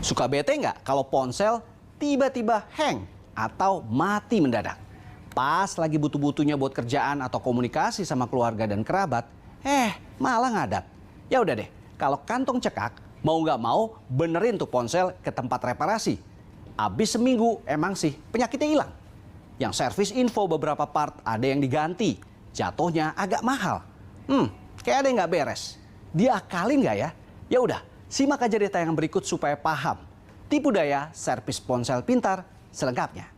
Suka bete nggak kalau ponsel tiba-tiba hang atau mati mendadak? Pas lagi butuh-butuhnya buat kerjaan atau komunikasi sama keluarga dan kerabat, malah ngadat. Ya udah deh, kalau kantong cekak, mau nggak mau benerin tuh ponsel ke tempat reparasi. Abis seminggu emang sih penyakitnya hilang. Yang servis info beberapa part ada yang diganti, jatuhnya agak mahal. Kayak ada yang nggak beres. Diakalin nggak ya? Ya udah, simak aja deh tayangan berikut supaya paham. Tipu daya servis ponsel pintar selengkapnya.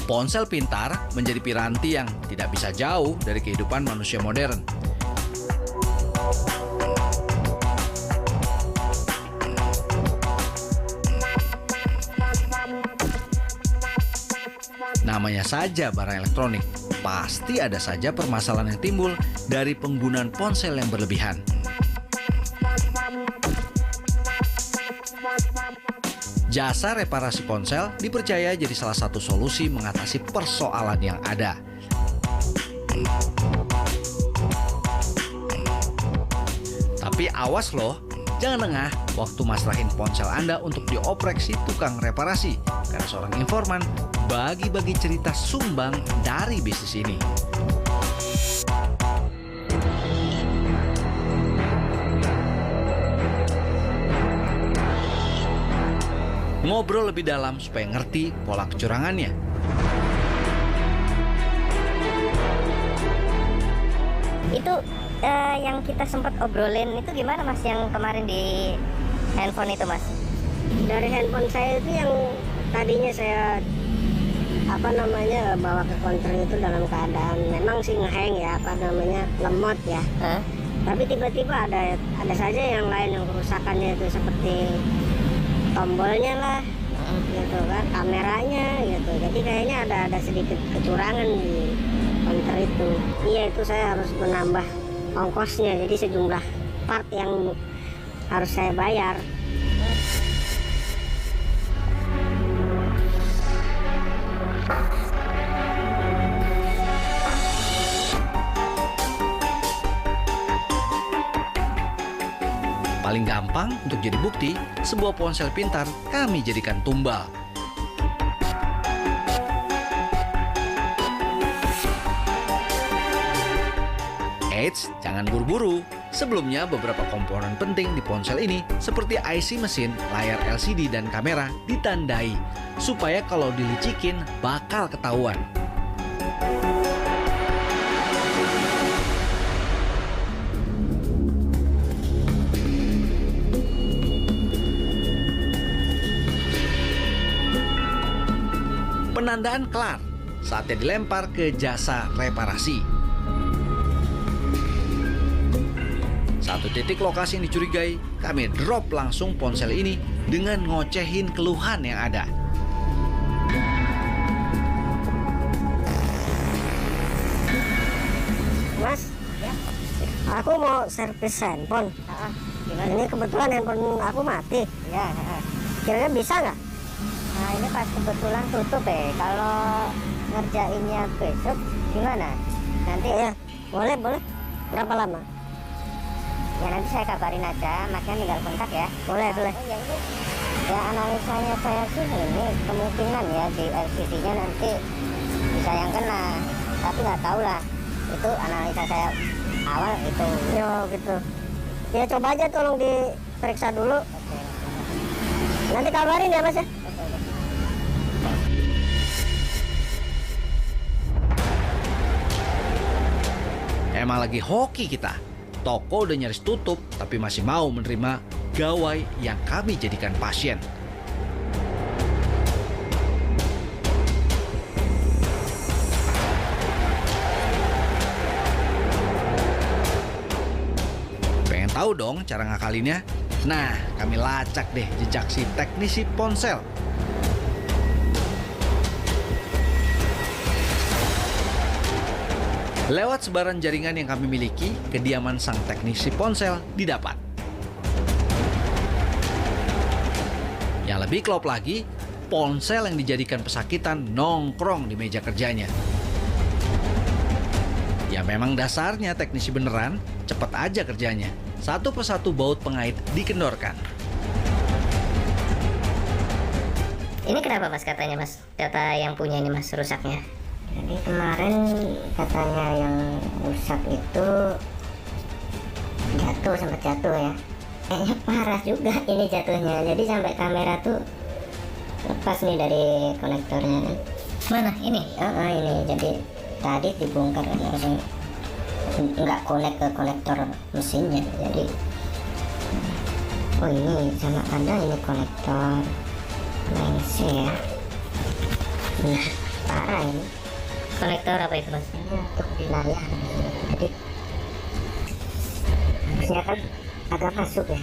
Ponsel pintar menjadi piranti yang tidak bisa jauh dari kehidupan manusia modern. Namanya saja barang elektronik, pasti ada saja permasalahan yang timbul dari penggunaan ponsel yang berlebihan. Jasa reparasi ponsel dipercaya jadi salah satu solusi mengatasi persoalan yang ada. Tapi awas loh, jangan lengah waktu masrahin ponsel Anda untuk dioprek si tukang reparasi. Karena seorang informan bagi-bagi cerita sumbang dari bisnis ini. Ngobrol lebih dalam supaya ngerti pola kecurangannya. Itu yang kita sempat obrolin itu gimana Mas, yang kemarin di handphone itu Mas? Dari handphone saya itu yang tadinya saya bawa ke counter itu dalam keadaan memang sih ngehang ya, lemot ya. Tapi tiba-tiba ada saja yang lain yang kerusakannya itu seperti tombolnya lah, gitu kan, kameranya gitu. Jadi kayaknya ada sedikit kecurangan di counter itu. Iya, itu saya harus menambah ongkosnya, jadi sejumlah part yang harus saya bayar. Paling gampang untuk jadi bukti, sebuah ponsel pintar kami jadikan tumbal. Eits, jangan buru-buru. Sebelumnya beberapa komponen penting di ponsel ini seperti IC mesin, layar LCD, dan kamera ditandai supaya kalau dilicikin bakal ketahuan. Penandaan kelar, saatnya dilempar ke jasa reparasi. Satu titik lokasi yang dicurigai, kami drop langsung ponsel ini dengan ngocehin keluhan yang ada. Mas, ya, aku mau servis handphone. Ini kebetulan handphone aku mati. Ya. Kira-kira bisa nggak? Nah ini pas kebetulan tutup ya. Kalau ngerjainnya besok gimana? Nanti Ya, boleh. Berapa lama? ya nanti saya kabarin aja, Masnya tinggal kontak ya. Boleh. Oh, ya ini ya analisanya saya sih ini kemungkinan ya di LCD-nya nanti bisa yang kena, tapi nggak tahu lah. Itu analisa saya awal itu. Yo, gitu. Ya coba aja tolong diperiksa dulu. Nanti kabarin ya Mas ya. Emang lagi hoki kita. Toko udah nyaris tutup, tapi masih mau menerima gawai yang kami jadikan pasien. Pengen tahu dong cara ngakalinnya? Nah, kami lacak deh jejak si teknisi ponsel. Lewat sebaran jaringan yang kami miliki, kediaman sang teknisi ponsel didapat. Yang lebih klop lagi, ponsel yang dijadikan pesakitan nongkrong di meja kerjanya. Ya memang dasarnya teknisi beneran, cepet aja kerjanya. Satu persatu baut pengait dikendorkan. Ini kenapa mas katanya mas? Kata yang punya ini mas rusaknya. Jadi kemarin katanya yang rusak itu jatuh, sempat jatuh ya. Kayaknya parah juga ini jatuhnya. Jadi sampai kamera tuh lepas nih dari konektornya. Mana ini? Ini. Jadi tadi dibongkar langsung nggak connect ke konektor mesinnya. Jadi oh ini sama ada ini konektor lens ya. Parah ini. Konektor apa itu mas? Ini untuk wilayah. Jadi harusnya kan agak masuk ya.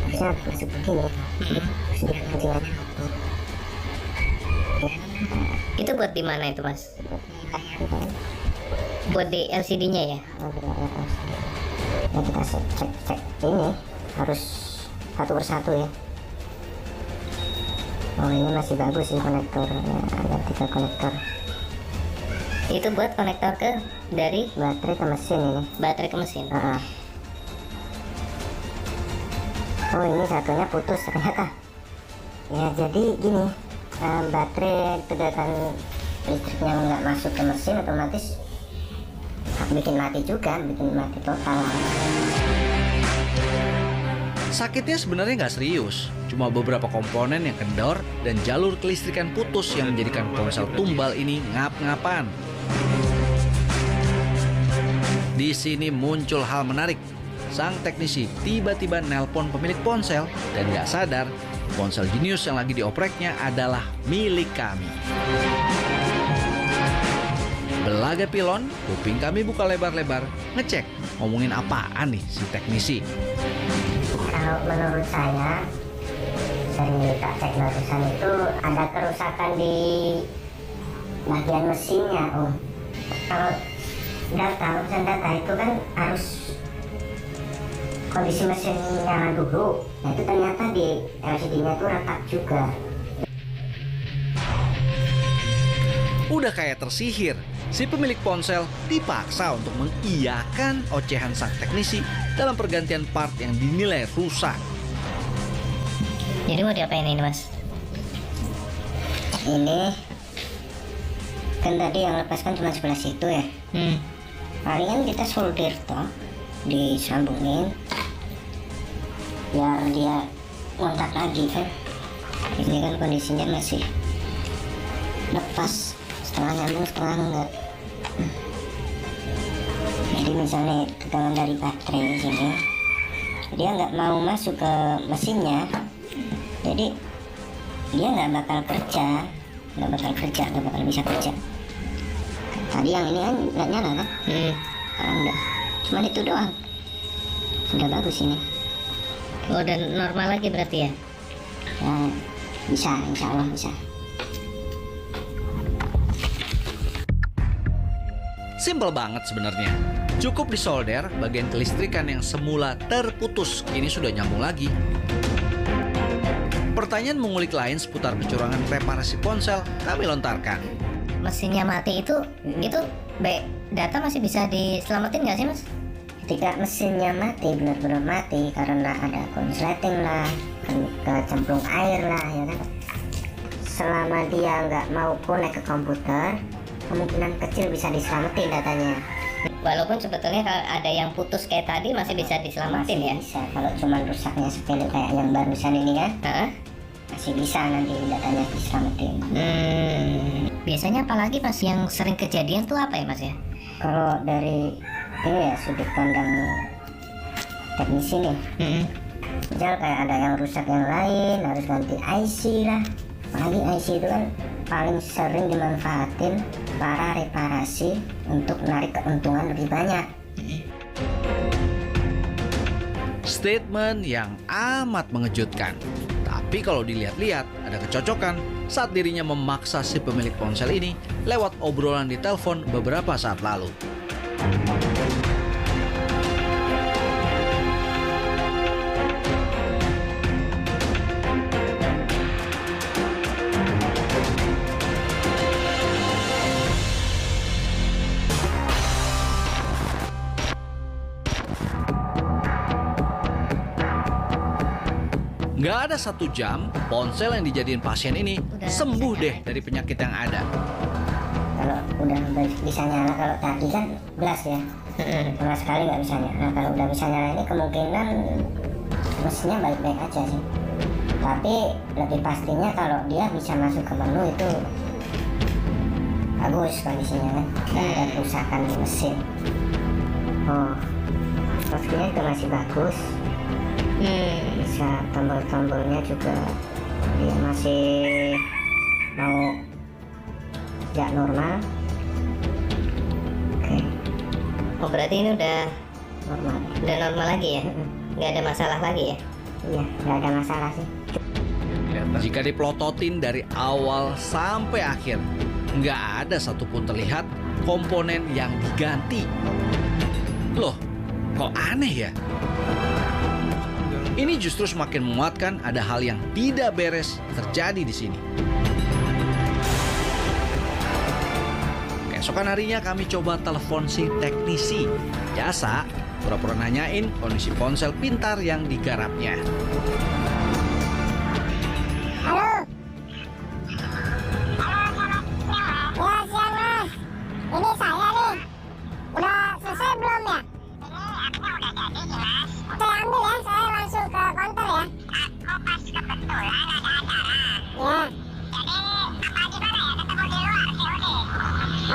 Harusnya masuk begini. Itu buat di mana itu mas? Buat di LCD-nya ya? Ya kita cek ini harus satu persatu ya. Oh ini masih bagus sih konektornya, ada 3 konektor. Itu buat konektor ke dari baterai ke mesin ini. Baterai ke mesin. Oh ini satunya putus ternyata. Ya jadi gini, baterai tegangan listriknya nggak masuk ke mesin otomatis bikin mati juga, bikin mati total. Sakitnya sebenarnya nggak serius, cuma beberapa komponen yang kendor dan jalur kelistrikan putus yang menjadikan ponsel tumbal ini ngap-ngapan. Di sini muncul hal menarik. Sang teknisi tiba-tiba nelpon pemilik ponsel dan nggak sadar ponsel Genius yang lagi diopreknya adalah milik kami. Belaga pilon, kuping kami buka lebar-lebar, ngecek ngomongin apaan nih si teknisi. Kalau menurut saya dari tak cek barusan itu ada kerusakan di bagian mesinnya om. Kalau urusan data itu kan harus kondisi mesin nyala dulu. Nah itu ternyata di LCD-nya itu retak juga. Udah kayak tersihir, si pemilik ponsel dipaksa untuk mengiyakan ocehan sang teknisi dalam pergantian part yang dinilai rusak. Jadi mau diapain ini mas? Ini kan tadi yang lepaskan cuma sebelah situ ya. Palingan kita solder toh, disambungin biar dia ngontak lagi kan. Ini kan kondisinya masih lepas, setengah nyambung setengah enggak. Jadi misalnya tegangan dari baterai sini dia nggak mau masuk ke mesinnya, jadi dia nggak bakal bisa kerja. Tadi yang ini kan nggak nyala kan? Sekarang udah, cuma itu doang. Udah bagus ini. Oh dan normal lagi berarti ya? Ya bisa, insya Allah bisa. Simpel banget sebenarnya. Cukup disolder bagian kelistrikan yang semula terputus, kini sudah nyambung lagi. Pertanyaan mengulik lain seputar kecurangan reparasi ponsel kami lontarkan. Mesinnya mati itu data masih bisa diselamatin nggak sih mas? Ketika mesinnya mati, benar-benar mati karena ada konsleting lah, kecemplung air lah ya kan. Selama dia nggak mau connect ke komputer, kemungkinan kecil bisa diselamatin datanya. Walaupun sebetulnya kalau ada yang putus kayak tadi masih bisa diselamatin ya? Bisa, kalau cuma rusaknya sepele kayak yang barusan ini kan, masih bisa nanti datanya diselamatin. Biasanya apalagi mas yang sering kejadian tuh apa ya mas ya? Kalau dari ini ya sudut pandang teknisi nih, misal kayak ada yang rusak yang lain harus ganti IC lah. Apalagi IC itu kan paling sering dimanfaatin para reparasi untuk menarik keuntungan lebih banyak. Statement yang amat mengejutkan. Tapi kalau dilihat-lihat ada kecocokan saat dirinya memaksa si pemilik ponsel ini lewat obrolan di telepon beberapa saat lalu. Nggak ada 1 jam, ponsel yang dijadiin pasien ini sembuh deh dari penyakit yang ada. Kalau udah bisa nyala, kalau tadi kan belas ya, sama sekali nggak bisa nyala. Nah, kalau udah bisa nyala ini kemungkinan mesinnya baik-baik aja sih. Tapi lebih pastinya kalau dia bisa masuk ke menu itu bagus kondisinya kan, nggak ada kerusakan di mesin. Oh, mesinnya juga masih bagus. Bisa tombol-tombolnya juga dia masih mau tidak normal. Oke. Oh berarti ini udah Normal. normal lagi ya? Nggak ada masalah lagi ya? Iya, nggak ada masalah sih. Jika dipelototin dari awal sampai akhir, nggak ada satupun terlihat komponen yang diganti. Loh, kok aneh ya? Ini justru semakin menguatkan ada hal yang tidak beres terjadi di sini. Keesokan harinya kami coba telepon si teknisi jasa, pura-pura nanyain kondisi ponsel pintar yang digarapnya. Halo. Ya siang mas. Ini saya nih. Udah selesai belum ya? Saya ambil ya, saya langsung ke konter ya. Aku pas kebetulan ada acara. Ya. Jadi apa gimana ya, ketemu di luar COD?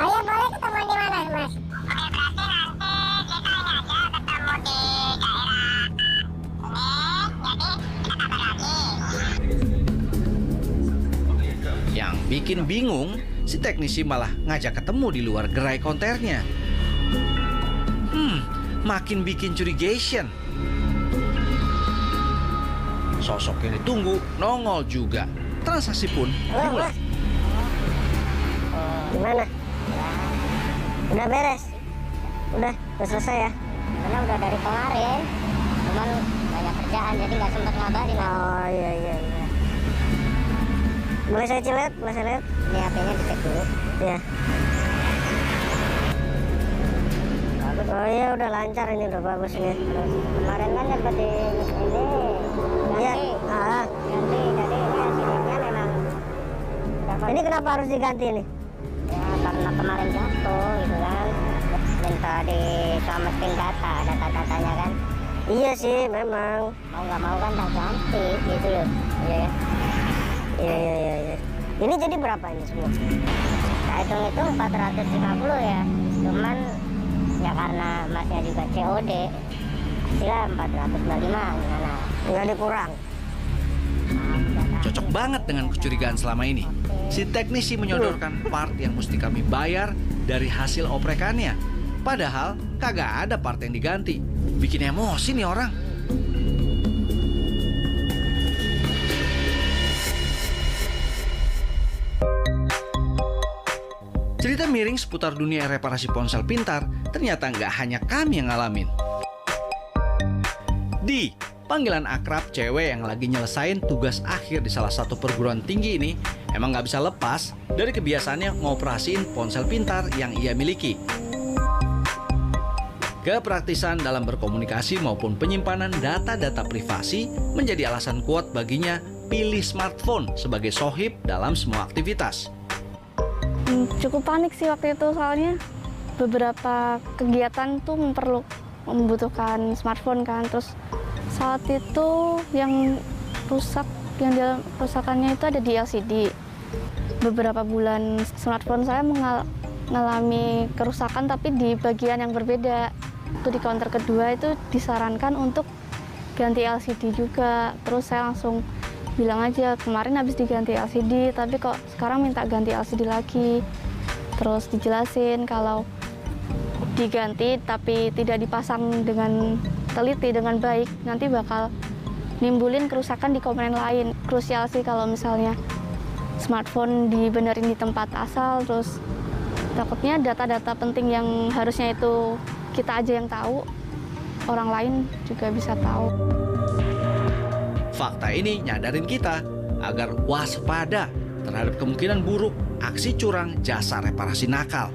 Oh iya boleh ketemu di mana mas? Oke berarti nanti kita ini aja ketemu di daerah ini. Jadi kita kabar lagi. Yang bikin bingung, si teknisi malah ngajak ketemu di luar gerai konternya. Makin bikin curigation. Sosok yang ditunggu nongol juga. Transaksi pun dimulai. Gimana? Udah beres? Udah selesai ya? Karena udah dari kemarin, cuman banyak kerjaan jadi nggak sempat ngabarin. Oh iya. Boleh saya lihat? Boleh saya lihat? Ini HP-nya dicek dulu. Ya. Oh iya udah lancar ini, udah bagus ini. Kemarin kan sempat di ini Iya. ganti, jadi hasilnya memang Ini kenapa harus diganti ini? ya karena kemarin jatuh gitu kan, minta diselamatin data-datanya kan, Iya sih memang. mau nggak mau kan tak ganti gitu loh. Iya. Iya. Ini jadi berapa ini semua? Saya hitung itu 450 ya, cuman ya karena masnya juga COD, hasilnya 425 gimana? Nggak dikurang. Cocok banget dengan kecurigaan selama ini. Si teknisi menyodorkan part yang mesti kami bayar dari hasil oprekannya. Padahal kagak ada part yang diganti. Bikin emosi nih orang. Cerita miring seputar dunia reparasi ponsel pintar ternyata nggak hanya kami yang ngalamin. Di panggilan akrab cewek yang lagi nyelesain tugas akhir di salah satu perguruan tinggi ini emang nggak bisa lepas dari kebiasaannya ngoperasiin ponsel pintar yang ia miliki. Kepraktisan dalam berkomunikasi maupun penyimpanan data-data privasi menjadi alasan kuat baginya pilih smartphone sebagai sohib dalam semua aktivitas. Cukup panik sih waktu itu, soalnya beberapa kegiatan tuh membutuhkan smartphone kan. Terus saat itu yang rusak, yang dalam kerusakannya itu ada di LCD. Beberapa bulan smartphone saya mengalami kerusakan tapi di bagian yang berbeda. Itu di counter kedua itu disarankan untuk ganti LCD juga. Terus saya langsung bilang aja, kemarin habis diganti LCD tapi kok sekarang minta ganti LCD lagi. Terus dijelasin kalau diganti tapi tidak dipasang dengan teliti, dengan baik, nanti bakal nimbulin kerusakan di komponen lain. Krusial sih kalau misalnya smartphone dibenerin di tempat asal, terus takutnya data-data penting yang harusnya itu kita aja yang tahu, orang lain juga bisa tahu. Fakta ini nyadarin kita agar waspada terhadap kemungkinan buruk aksi curang jasa reparasi nakal.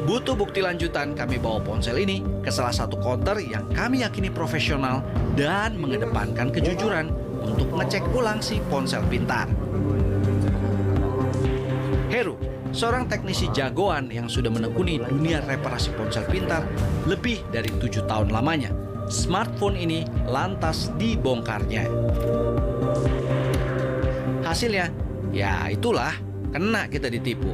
Butuh Untuk bukti lanjutan, kami bawa ponsel ini ke salah satu counter yang kami yakini profesional dan mengedepankan kejujuran untuk ngecek ulang si ponsel pintar. Heru, seorang teknisi jagoan yang sudah menekuni dunia reparasi ponsel pintar lebih dari 7 tahun lamanya. Smartphone ini lantas dibongkarnya. Hasilnya, ya itulah, kena kita ditipu.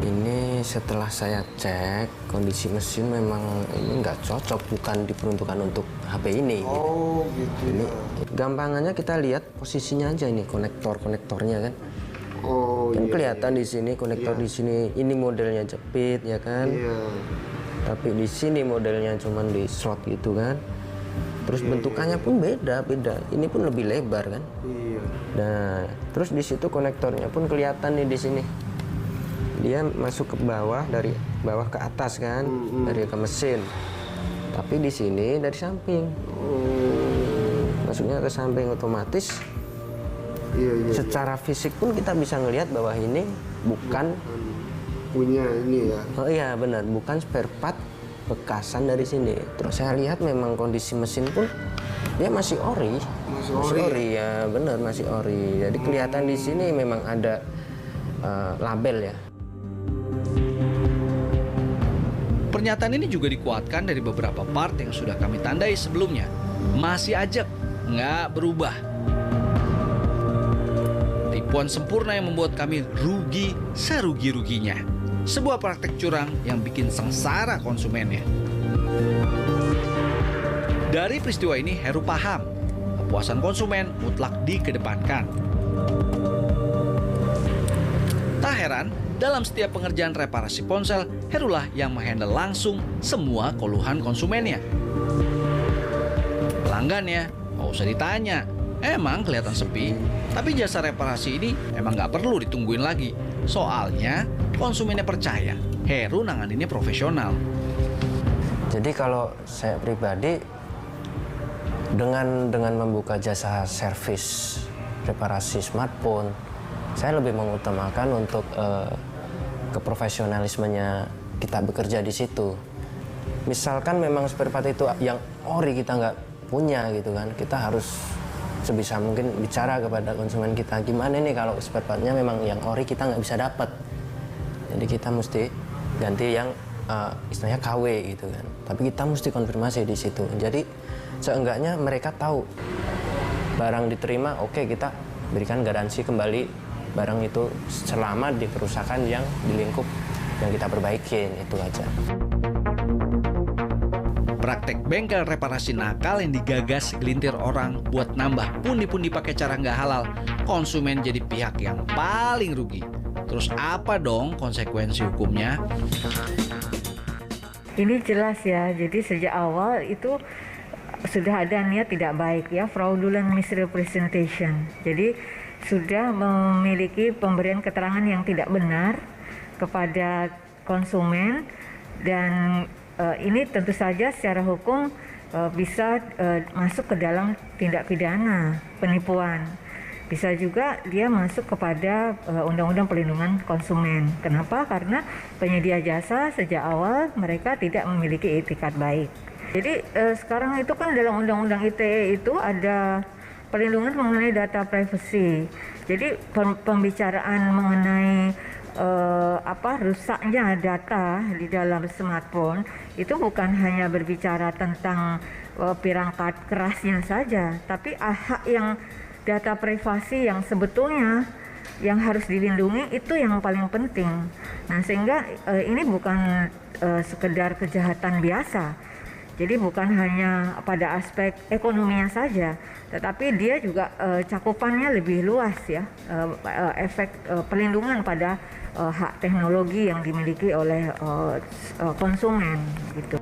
Ini setelah saya cek, kondisi mesin memang ini nggak cocok, bukan diperuntukkan untuk HP ini. Oh gitu Ini ya. gampangannya kita lihat posisinya aja ini, konektornya kan. Oh Kan iya. kelihatan di sini konektor di sini, ini modelnya jepit ya kan. Iya. Tapi di sini modelnya cuman di slot gitu kan. Terus bentukannya pun beda. Ini pun lebih lebar kan. Iya. Nah, terus di situ konektornya pun kelihatan nih di sini. Dia masuk ke bawah, dari bawah ke atas kan, dari ke mesin. Tapi di sini dari samping. Masuknya ke samping otomatis. Iya. Secara fisik pun kita bisa ngelihat bahwa ini bukan Punya ini ya. oh iya benar, bukan spare part bekasan dari sini. Terus saya lihat memang kondisi mesin pun dia masih ori. Masih ori. Ya, benar masih ori. Jadi kelihatan di sini memang ada label ya. Pernyataan ini juga dikuatkan dari beberapa part yang sudah kami tandai sebelumnya. Masih ajak, nggak berubah. Tipuan sempurna yang membuat kami rugi serugi-ruginya. Sebuah praktek curang yang bikin sengsara konsumennya. Dari peristiwa ini, Heru paham kepuasan konsumen mutlak dikedepankan. Tak heran, dalam setiap pengerjaan reparasi ponsel, Herulah yang menghandle langsung semua keluhan konsumennya. Pelanggannya, nggak usah ditanya, emang kelihatan sepi, tapi jasa reparasi ini emang nggak perlu ditungguin lagi. Soalnya konsumennya percaya, Heru nanganinnya profesional. Jadi kalau saya pribadi dengan membuka jasa servis reparasi smartphone, saya lebih mengutamakan untuk keprofesionalismenya kita bekerja di situ. Misalkan memang spare part itu yang ori kita nggak punya gitu kan, kita harus sebisa mungkin bicara kepada konsumen kita, gimana nih kalau spare partnya memang yang ori kita nggak bisa dapat. Jadi kita mesti ganti yang istilahnya KW gitu kan. Tapi kita mesti konfirmasi di situ. Jadi seenggaknya mereka tahu barang diterima, oke, kita berikan garansi kembali barang itu selama di kerusakan yang di lingkup yang kita perbaikin, itu aja. Praktek bengkel reparasi nakal yang digagas segelintir orang buat nambah pundi-pundi pakai cara nggak halal, konsumen jadi pihak yang paling rugi. Terus apa dong konsekuensi hukumnya? Ini jelas ya, jadi sejak awal itu sudah ada niat tidak baik ya, fraudulent misrepresentation. Jadi sudah memiliki pemberian keterangan yang tidak benar kepada konsumen, dan ini tentu saja secara hukum bisa masuk ke dalam tindak pidana penipuan. Bisa juga dia masuk kepada Undang-Undang Perlindungan Konsumen. Kenapa? Karena penyedia jasa sejak awal mereka tidak memiliki etikat baik. Jadi sekarang itu kan dalam Undang-Undang ITE itu ada perlindungan mengenai data privacy. Jadi pembicaraan mengenai rusaknya data di dalam smartphone itu bukan hanya berbicara tentang perangkat kerasnya saja, tapi hak yang data privasi yang sebetulnya yang harus dilindungi itu yang paling penting. Nah, sehingga ini bukan sekedar kejahatan biasa. Jadi bukan hanya pada aspek ekonominya saja, tetapi dia juga cakupannya lebih luas ya, efek perlindungan pada hak teknologi yang dimiliki oleh konsumen gitu.